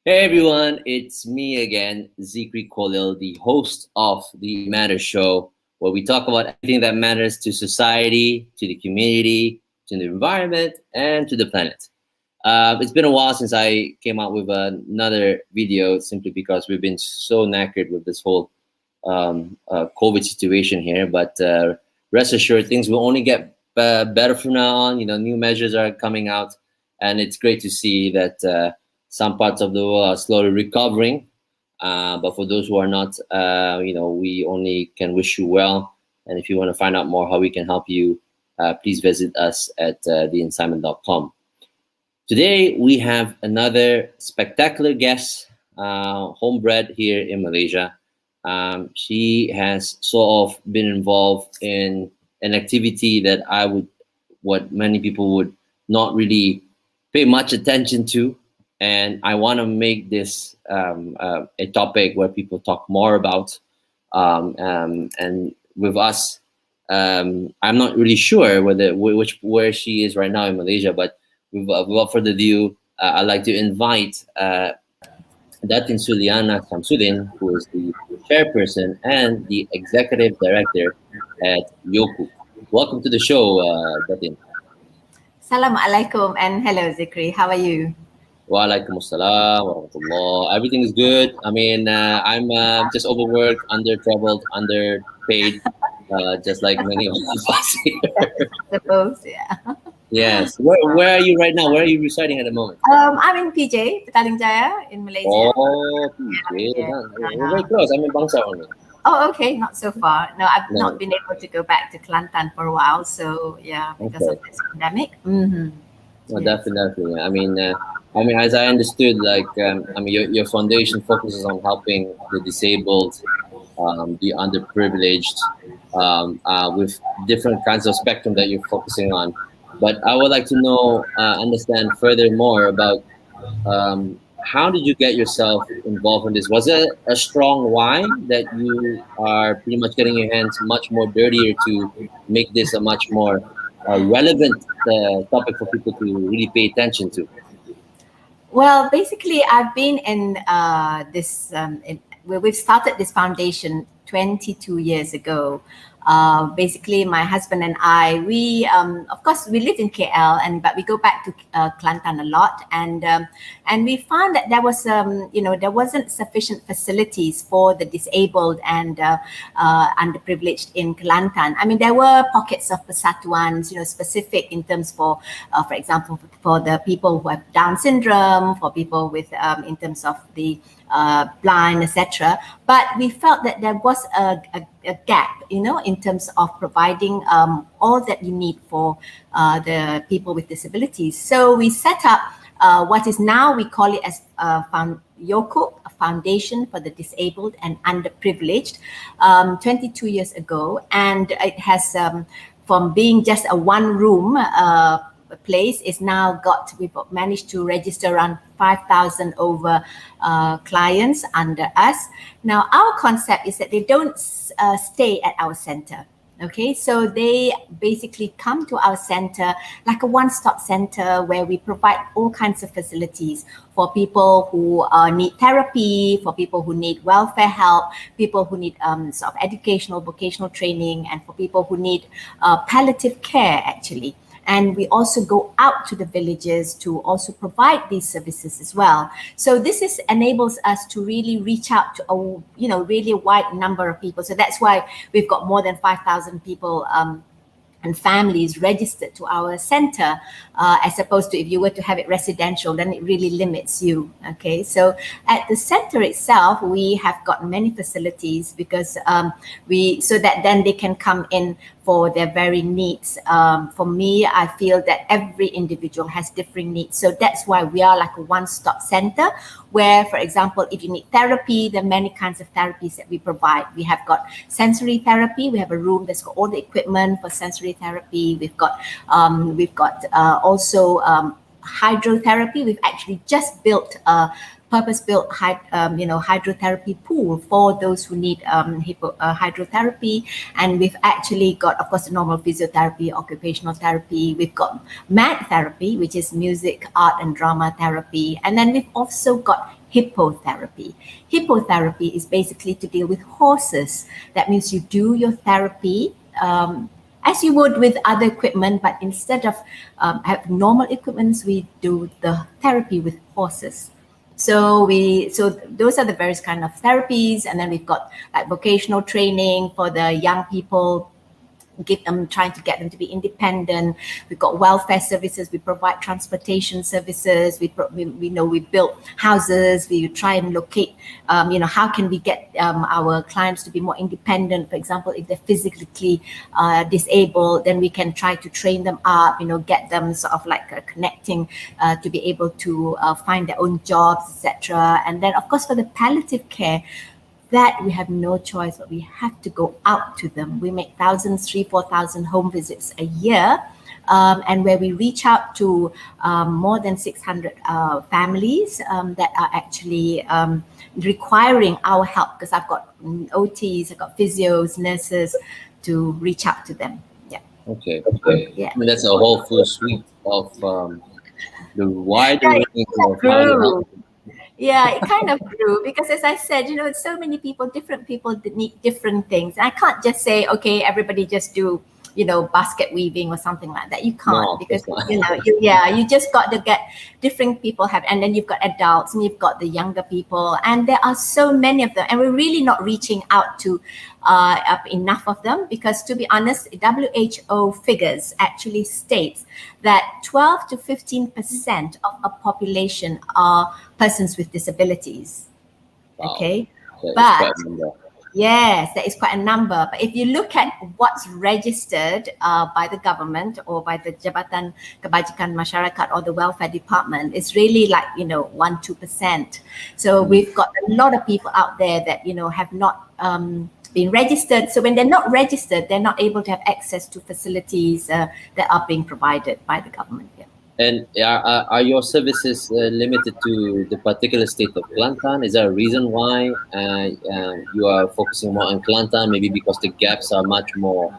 Hey everyone, it's me again, Zikri Kolil, the host of the Matters Show, where we talk about everything that matters to society, to the community, to the environment, and to the planet. It's been a while since I came out with another video, simply because we've been so knackered with this whole COVID situation here. But rest assured, things will only get better from now on. New measures are coming out, and it's great to see that some parts of the world are slowly recovering. But for those who are not, we only can wish you well. And if you want to find out more how we can help you, please visit us at theinsignment.com. Today, we have another spectacular guest, homebred here in Malaysia. She has sort of been involved in an activity that what many people would not really pay much attention to. And I want to make this a topic where people talk more about. And with us, I'm not really sure where she is right now in Malaysia, but without further ado, I'd like to invite Datin Suliana Shamsuddin, who is the chairperson and the executive director at YOKUK. Welcome to the show, Datin. Assalamualaikum and hello Zikri, how are you? Waalaikumsalam warahmatullah. Everything is good. I mean, I'm just overworked, under-traveled, underpaid, just like many of us here. Suppose, yeah. Yes. Where are you right now? Where are you residing at the moment? I'm in PJ, Petaling Jaya in Malaysia. Oh, PJ. Yeah. We're very close. I'm in Bangsa only. Oh, okay, not so far. No, I've not been able to go back to Kelantan for a while, so yeah, because of this pandemic. Well, definitely. I mean, as I understood, your foundation focuses on helping the disabled, the underprivileged, with different kinds of spectrum that you're focusing on. But I would like to understand further more about how did you get yourself involved in this? Was it a strong why that you are pretty much getting your hands much more dirtier to make this a much more relevant topic for people to really pay attention to? Well, basically, I've been in we've started this foundation 22 years ago. Basically, my husband and I, of course, we live in KL, but we go back to Kelantan a lot, and we found that there wasn't sufficient facilities for the disabled and underprivileged in Kelantan. I mean, there were pockets of persatuans, specific in terms for example, for the people who have Down syndrome, for people with in terms of the blind, etc. But we felt that there was a gap, in terms of providing all that you need for the people with disabilities. So we set up what is now, we call it as YOKUK, a foundation for the disabled and underprivileged, 22 years ago. And it has, from being just a one-room place, is now we've managed to register around 5,000 over clients under us. Now, our concept is that they don't stay at our center. Okay, so they basically come to our center like a one-stop center where we provide all kinds of facilities for people who need therapy, for people who need welfare help, people who need sort of educational, vocational training, and for people who need palliative care, actually. And we also go out to the villages to also provide these services as well. So this enables us to really reach out to a really wide number of people. So that's why we've got more than 5,000 people and families registered to our center, as opposed to if you were to have it residential, then it really limits you. Okay, so at the center itself, we have got many facilities because so that then they can come in for their very needs. For me, I feel that every individual has different needs. So that's why we are like a one-stop center where, for example, if you need therapy, there are many kinds of therapies that we provide. We have got sensory therapy. We have a room that's got all the equipment for sensory therapy. We've got also hydrotherapy. We've actually just built a purpose-built hydrotherapy pool for those who need hydrotherapy. And we've actually got, of course, the normal physiotherapy, occupational therapy. We've got MAD therapy, which is music, art, and drama therapy. And then we've also got hippotherapy. Hippotherapy is basically to deal with horses. That means you do your therapy as you would with other equipment, but instead of have normal equipments, we do the therapy with horses. So those are the various kind of therapies, and then we've got like vocational training for the young people, trying to get them to be independent. We've got welfare services. We provide transportation services. We build houses. We try and locate, how can we get our clients to be more independent? For example, if they're physically disabled, then we can try to train them up. Get them sort of like connecting to be able to find their own jobs, etc. And then, of course, for the palliative care, that we have no choice, but we have to go out to them. We make 4,000 home visits a year, and where we reach out to more than 600 families that are actually requiring our help, because I've got OTs, I've got physios, nurses to reach out to them. Yeah. Okay. Yeah. I mean, that's a whole full suite of the wider range of how to help. Yeah, it kind of grew because, as I said, so many people, different people that need different things. I can't just say, okay, everybody just do, basket weaving or something like that. You can't, No, because, it's not. you just got to get different people and then you've got adults and you've got the younger people, and there are so many of them, and we're really not reaching out to enough of them, because, to be honest, WHO figures actually states that 12 to 15% of a population are persons with disabilities. Wow. Okay, That yes, that is quite a number. But if you look at what's registered by the government or by the Jabatan Kebajikan Masyarakat or the Welfare Department, it's really like 1-2%. So we've got a lot of people out there that have not been registered. So when they're not registered, they're not able to have access to facilities that are being provided by the government. Yeah. And are your services limited to the particular state of Kelantan? Is there a reason why you are focusing more on Kelantan? Maybe because the gaps are much more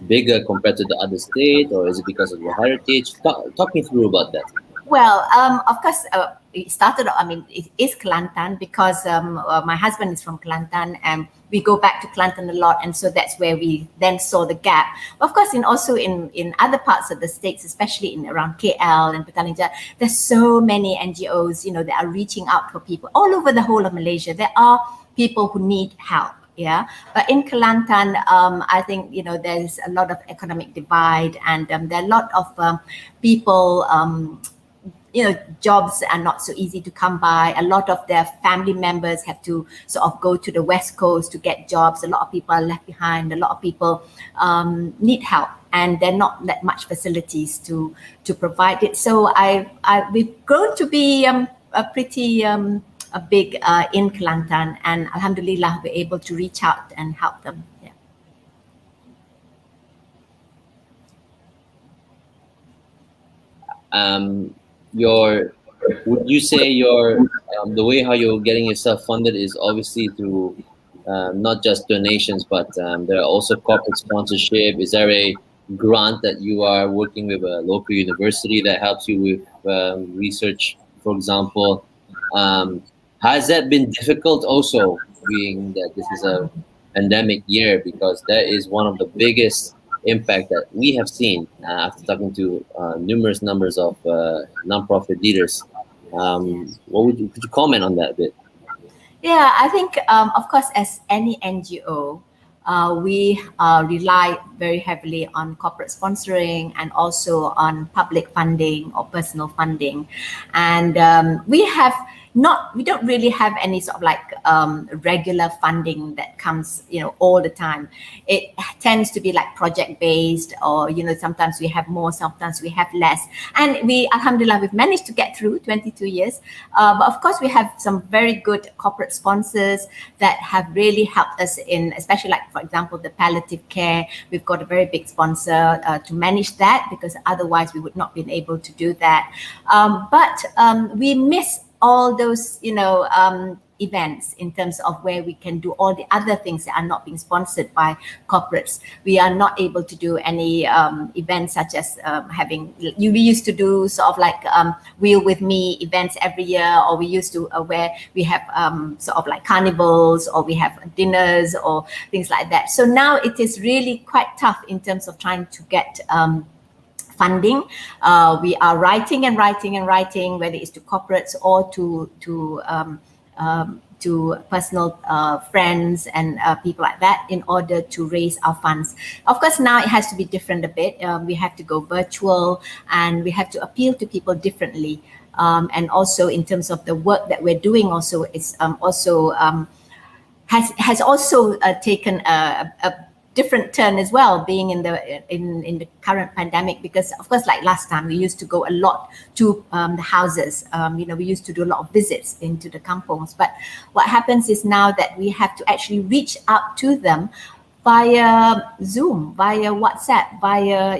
bigger compared to the other state, or is it because of your heritage? Talk me through about that. Well, of course, it started, it is Kelantan because my husband is from Kelantan, and we go back to Kelantan a lot, and so that's where we then saw the gap. Of course, in other parts of the states, especially in around KL and Petaling Jaya, there's so many NGOs, that are reaching out for people all over the whole of Malaysia. There are people who need help. Yeah, but in Kelantan, I think there's a lot of economic divide, and there are a lot of people. Jobs are not so easy to come by. A lot of their family members have to sort of go to the West Coast to get jobs. A lot of people are left behind. A lot of people need help, and there are not that much facilities to provide it. So we've grown to be a pretty big in Kelantan, and Alhamdulillah, we're able to reach out and help them. Would you say the way how you're getting yourself funded is obviously through not just donations, but there are also corporate sponsorship? Is there a grant that you are working with a local university that helps you with research, for example? Has that been difficult also, being that this is a pandemic year, because that is one of the biggest impact that we have seen after talking to numerous numbers of non-profit leaders. Could you comment on that a bit? Yeah, I think, of course, as any NGO, we rely very heavily on corporate sponsoring and also on public funding or personal funding. And we don't really have any sort of like regular funding that comes, all the time. It tends to be like project based, or, sometimes we have more, sometimes we have less. And alhamdulillah, we've managed to get through 22 years. But of course, we have some very good corporate sponsors that have really helped us in, especially like, for example, the palliative care. We've got a very big sponsor to manage that, because otherwise we would not been able to do that. But we miss all those, events in terms of where we can do all the other things that are not being sponsored by corporates. We are not able to do any events such as we used to do sort of like Wheel with Me events every year, or we used to where we have sort of like carnivals, or we have dinners or things like that. So now it is really quite tough in terms of trying to get funding. We are writing and writing and writing, whether it's to corporates or to personal friends and people like that, in order to raise our funds. Of course, now it has to be different a bit. We have to go virtual, and we have to appeal to people differently. And also in terms of the work that we're doing, also is has also taken a different turn as well, being in the current pandemic, because of course, like last time, we used to go a lot to the houses. We used to do a lot of visits into the kampongs. But what happens is now that we have to actually reach out to them via Zoom, via WhatsApp, via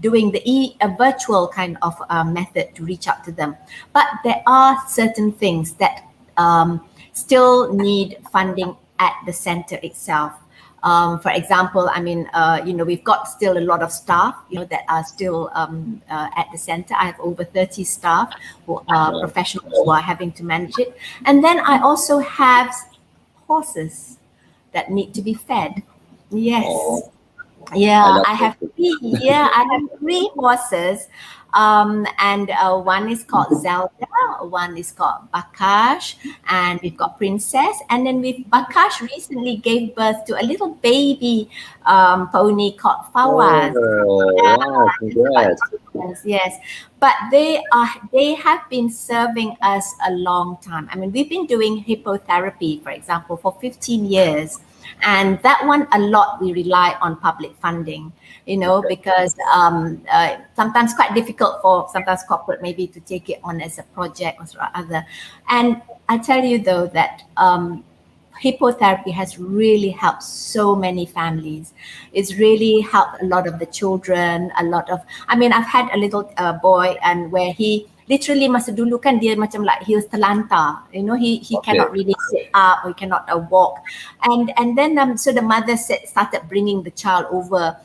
doing a virtual kind of method to reach out to them. But there are certain things that still need funding at the center itself. For example, we've got still a lot of staff, that are still at the center. I have over 30 staff who are professionals who are having to manage it. And then I also have horses that need to be fed. Yes. Yeah, I have three horses. And one is called Zelda, one is called Bakash, and we've got Princess. And then Bakash recently gave birth to a little baby pony called Fawaz. Wow, congrats. Yes, but they have been serving us a long time. I mean, we've been doing hippotherapy, for example, for 15 years. And that one, a lot, we rely on public funding, because sometimes quite difficult for sometimes corporate maybe to take it on as a project or other. And I tell you though that hippotherapy has really helped so many families. It's really helped a lot of the children, I've had a little boy, and where he literally masa dulu kan dia macam like he was terlantar, he cannot really sit up, or he cannot walk, and then so the mother started bringing the child over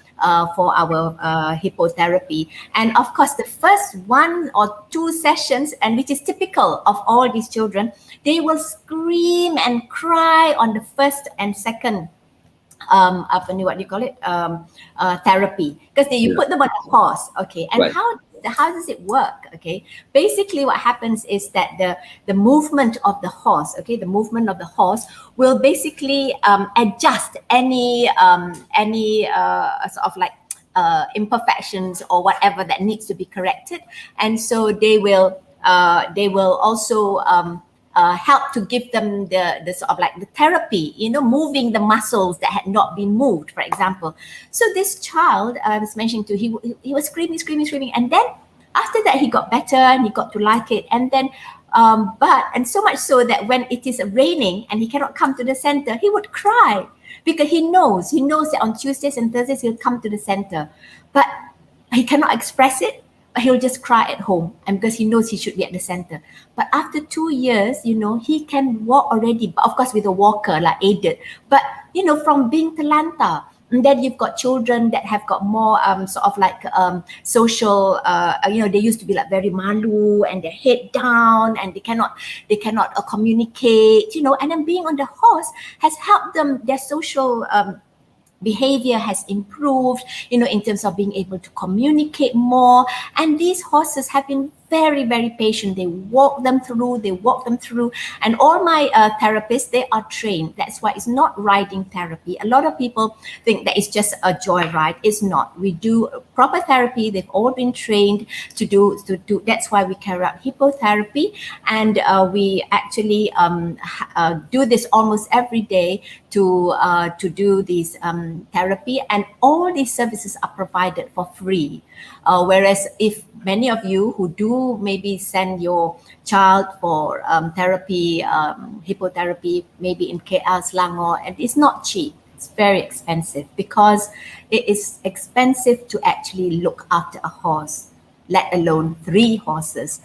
for our hippotherapy. And of course, the first 1 or 2 sessions, and which is typical of all these children, they will scream and cry on the first and second therapy, because you put them on a horse. Okay, and how does it work? Okay, basically what happens is that the movement of the horse, will basically adjust any sort of like imperfections or whatever that needs to be corrected. And so they will also help to give them the sort of like the therapy, moving the muscles that had not been moved, for example. So this child I was mentioning to, he was screaming, and then after that he got better and he got to like it. And then and so much so that when it is raining and he cannot come to the center, he would cry, because he knows that on Tuesdays and Thursdays he'll come to the center, but he cannot express it. He'll just cry at home, and because he knows he should be at the center. But after 2 years, he can walk already, but of course with a walker, like aided. But from being terlantar, and then you've got children that have got more sort of like social. They used to be like very malu and their head down, and they cannot communicate. And then being on the horse has helped them. Their social behavior has improved, in terms of being able to communicate more. And these horses have been very, very patient. They walk them through. And all my therapists, they are trained. That's why it's not riding therapy. A lot of people think that it's just a joyride. It's not. We do proper therapy. They've all been trained to do. That's why we carry out hippotherapy. And we actually do this almost every day to do this therapy. And all these services are provided for free. Whereas if many of you who do maybe send your child for therapy, hippotherapy, maybe in KL, Selangor, and it's not cheap. It's very expensive, because it is expensive to actually look after a horse. let alone 3 horses,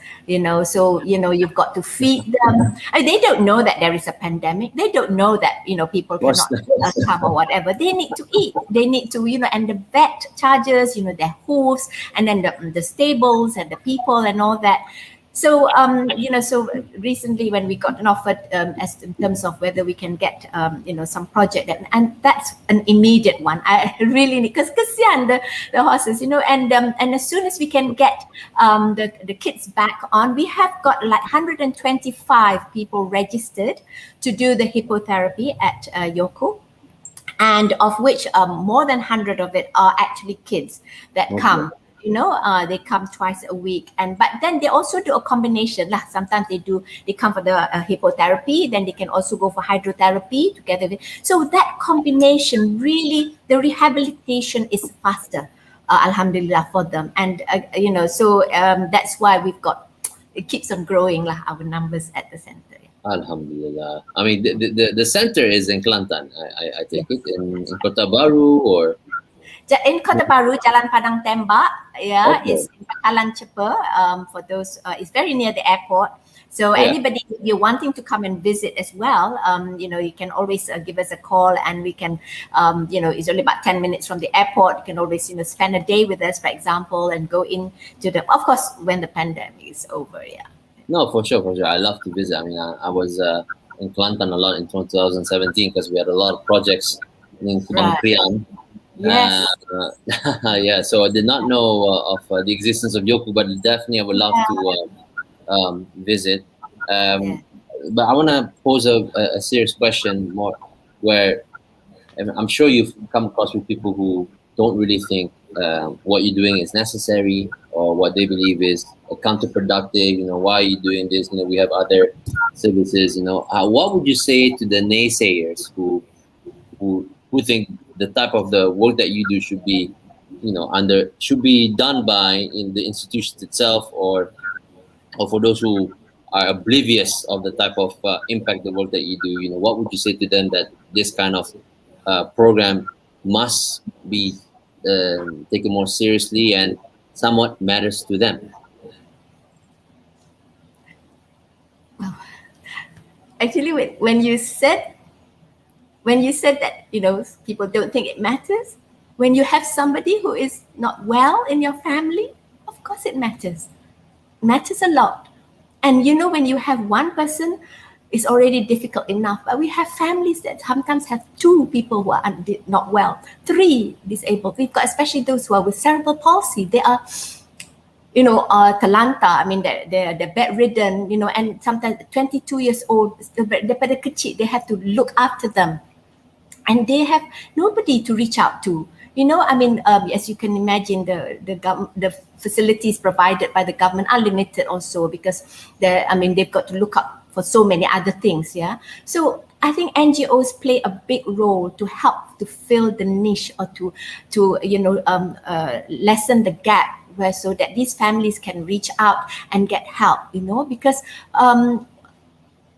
so, you've got to feed them. They don't know that there is a pandemic. They don't know that, people Of course. cannot come or whatever. They need to eat. They need to, and the vet charges, their hooves, and then the stables and the people and all that. So, so recently when we got an offer as in terms of whether we can get, some project, and that's an immediate one. I really need, because the horses, and as soon as we can get the kids back on, we have got like 125 people registered to do the hippotherapy at YOKUK. And of which more than 100 of it are actually kids that come. They come twice a week, but then they also do a combination. Sometimes they come for the hippotherapy, then they can also go for hydrotherapy together. So that combination, really, the rehabilitation is faster, alhamdulillah, for them. And so that's why it keeps on growing, our numbers at the center. Alhamdulillah. I mean, the center is in Kelantan. I take it in Kota Baru or in Kota Baru, Jalan Padang Tembak, Okay. is in Bakalan Ceper. For those, it's very near the airport. So anybody, if you're wanting to come and visit as well, you can always give us a call, and we can, it's only about 10 minutes from the airport. You can always, spend a day with us, for example, and go into of course, when the pandemic is over, No, for sure. I love to visit. I mean, I was in Kelantan a lot in 2017 because we had a lot of projects in Kementerian. Yes. Yeah, so I did not know of the existence of YOKUK, but definitely I would love to visit. But I want to pose a serious question more, where I'm sure you've come across with people who don't really think what you're doing is necessary, or what they believe is counterproductive. Why are you doing this? We have other services. What would you say to the naysayers who think the type of the work that you do should be, should be done by in the institution itself, or for those who are oblivious of the type of impact the work that you do? What would you say to them that this kind of program must be taken more seriously and somewhat matters to them? Actually, when you said that, people don't think it matters, when you have somebody who is not well in your family, of course it matters. Matters a lot. And when you have one person, it's already difficult enough. But we have families that sometimes have 2 people who are not well, 3 disabled. We've got especially those who are with cerebral palsy. They are, talanta. I mean, they're bedridden, and sometimes 22 years old, daripada kecil, they have to look after them. And they have nobody to reach out to. As you can imagine, the facilities provided by the government are limited also, because they've got to look up for so many other things. So I think NGOs play a big role to help to fill the niche, or to lessen the gap, so that these families can reach out and get help. Because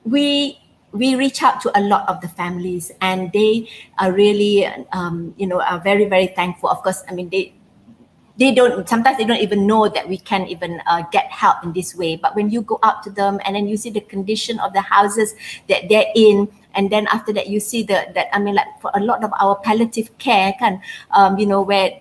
we reach out to a lot of the families, and they are really, are very, very thankful. Of course, sometimes they don't even know that we can even get help in this way. But when you go out to them, and then you see the condition of the houses that they're in, and then after that you see like for a lot of our palliative care, where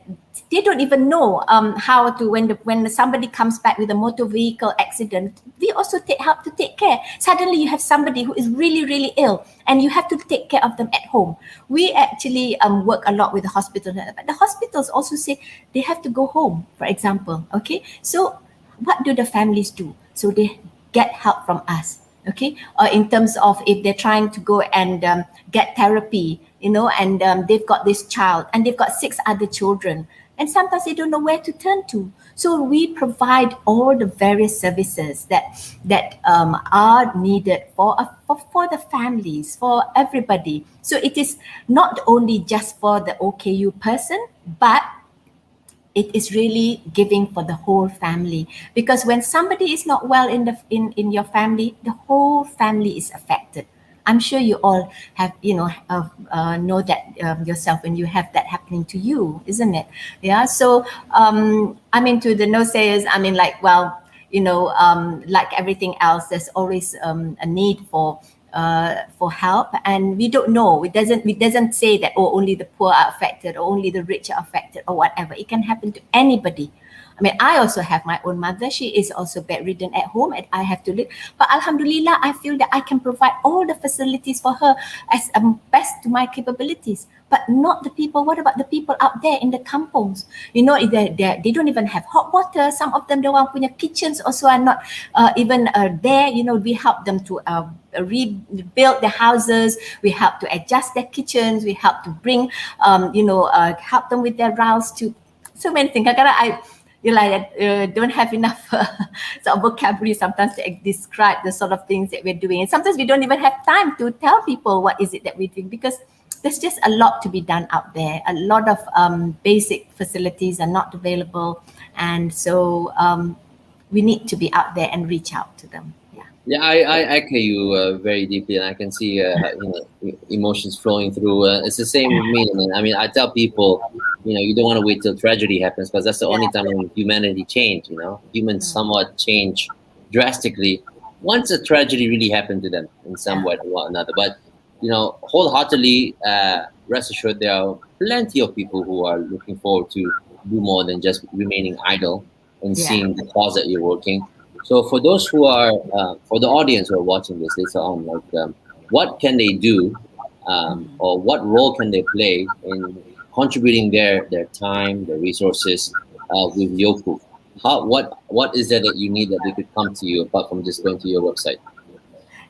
they don't even know how to, when somebody comes back with a motor vehicle accident, we also help to take care. Suddenly you have somebody who is really, really ill, and you have to take care of them at home. We actually work a lot with the hospitals, but the hospitals also say they have to go home, for example. Okay, so what do the families do? So they get help from us. Okay, in terms of if they're trying to go and get therapy, and they've got this child, and they've got 6 other children, and sometimes they don't know where to turn to. So we provide all the various services that are needed for the families, for everybody. So it is not only just for the OKU person, but it is really giving for the whole family. Because when somebody is not well in your family, the whole family is affected. I'm sure you all have, know that yourself when you have that happening to you, isn't it? Yeah. So, I mean, to the no sayers, I mean, like, well, like everything else, there's always a need for help, and we don't know. It doesn't say that, oh, only the poor are affected or only the rich are affected or whatever. It can happen to anybody. I mean, I also have my own mother. She is also bedridden at home, and I have to live. But Alhamdulillah, I feel that I can provide all the facilities for her as best to my capabilities. But not the people. What about the people out there in the kampungs? They don't even have hot water. Some of them, don't punya kitchens also are not even there. We help them to rebuild their houses. We help to adjust their kitchens. We help to bring, help them with their routes to so many things. I don't have enough sort of vocabulary sometimes to describe the sort of things that we're doing. And sometimes we don't even have time to tell people what is it that we're doing, because there's just a lot to be done out there. A lot of basic facilities are not available. And so we need to be out there and reach out to them. Yeah, I echo you very deeply, and I can see emotions flowing through. It's the same with me. I mean, I tell people, you don't want to wait till tragedy happens, because that's the only time when humanity change. Humans somewhat change drastically once a tragedy really happened to them in some way or another. But wholeheartedly, rest assured, there are plenty of people who are looking forward to do more than just remaining idle and seeing the cause that you're working. So for those who are, for the audience who are watching this later on, what can they do, or what role can they play in contributing their time, their resources with YOKUK? What is there that you need that they could come to you apart from just going to your website?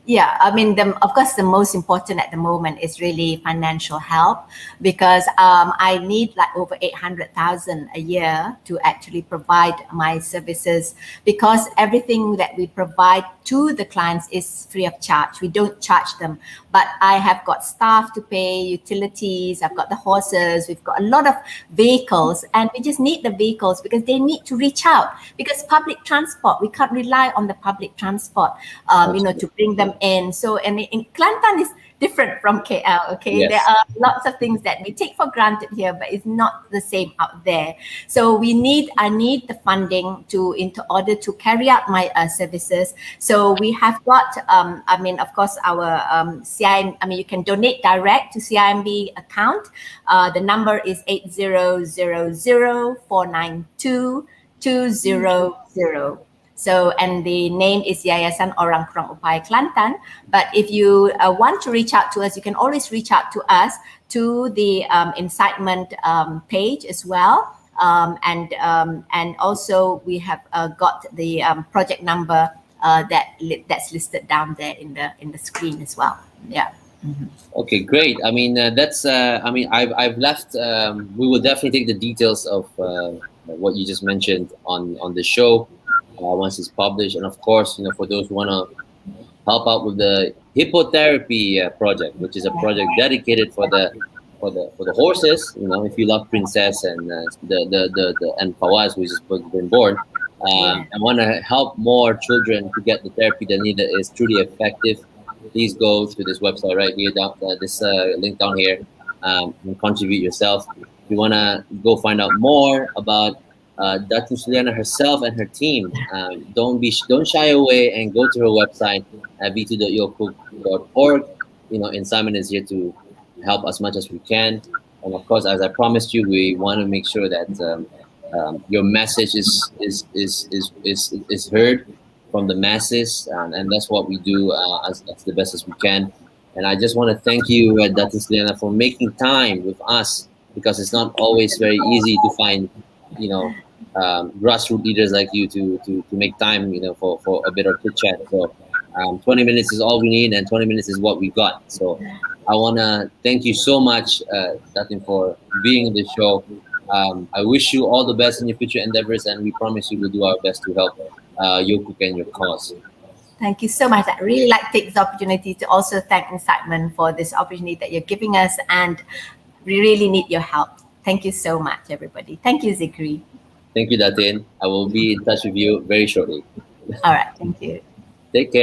Yeah, I mean, of course, the most important at the moment is really financial help, because I need like over 800,000 a year to actually provide my services, because everything that we provide to the clients is free of charge. We don't charge them, but I have got staff to pay, utilities, I've got the horses, we've got a lot of vehicles, and we just need the vehicles because they need to reach out, because public transport, we can't rely on the public transport, to bring them in. So, and in Kelantan is different from KL, okay? Yes. There are lots of things that we take for granted here, but it's not the same out there. So I need the funding in order to carry out my services. So we have got, of course, our you can donate direct to CIMB account. The number is 8000492200. So, and the name is Yayasan Orang Kurang Upaya Kelantan. But if you want to reach out to us, you can always reach out to us to the incitement page as well. And also we have got the project number that's listed down there in the screen as well. Yeah. Mm-hmm. Okay, great. I mean, that's. I've left. We will definitely take the details of what you just mentioned on the show once it's published, and of course, for those who want to help out with the Hippotherapy project, which is a project dedicated for the horses. If you love Princess and and Fawaz, who just been born, and want to help more children to get the therapy they need that is truly effective, please go to this website right here, this link down here, and contribute yourself. If you want to go find out more about Datin Suliana herself and her team, don't shy away and go to her website at v2.yokuk.org. And Simon is here to help as much as we can. And of course, as I promised you, we want to make sure that your message is heard from the masses, and that's what we do as the best as we can. And I just want to thank you, Datin Suliana, for making time with us, because it's not always very easy to find, grassroots leaders like you to make time, for a bit of chit chat. So 20 minutes is all we need, and 20 minutes is what we got. So I want to thank you so much, Datin, for being in the show. I wish you all the best in your future endeavors, and we promise you we'll do our best to help YOKUK and your cause. Thank you so much. I really like to take this opportunity to also thank Incitement for this opportunity that you're giving us, and we really need your help. Thank you so much, everybody. Thank you, Zikri. Thank you, Datin. I will be in touch with you very shortly. All right. Thank you. Take care.